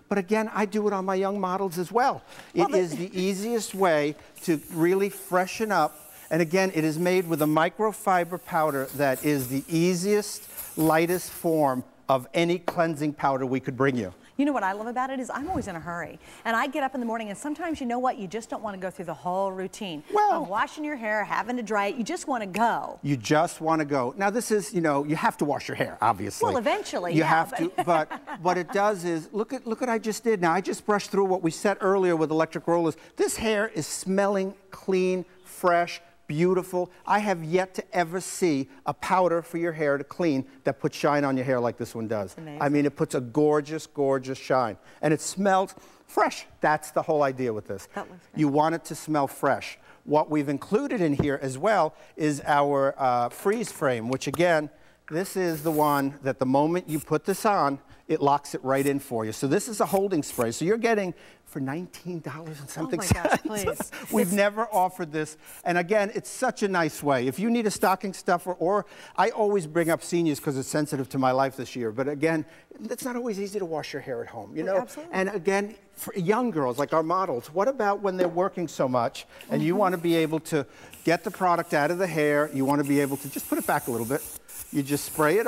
but again, I do it on my young models as well. It is the easiest way to really freshen up. And again, it is made with a microfiber powder that is the easiest, lightest form of any cleansing powder we could bring you. You know what I love about it is I'm always in a hurry. And I get up in the morning and sometimes, you know what, you just don't want to go through the whole routine of washing your hair, having to dry it. You just want to go. You just want to go. Now this is, you know, you have to wash your hair, obviously. Well, eventually, you have to, but what it does is, look what I just did. Now I just brushed through what we set earlier with electric rollers. This hair is smelling clean, fresh, beautiful. I have yet to ever see a powder for your hair to clean that puts shine on your hair like this one does. I mean, it puts a gorgeous, gorgeous shine. And it smells fresh. That's the whole idea with this. You want it to smell fresh. What we've included in here as well is our freeze frame, which again, this is the one that the moment you put this on, it locks it right in for you. So this is a holding spray. So you're getting for $19 and something cents. Oh my gosh, please. We've never offered this. And again, it's such a nice way. If you need a stocking stuffer, or I always bring up seniors because it's sensitive to my life this year. But again, it's not always easy to wash your hair at home, you know? Absolutely. And again, for young girls like our models, what about when they're working so much and you want to be able to get the product out of the hair, you want to be able to just put it back a little bit. You just spray it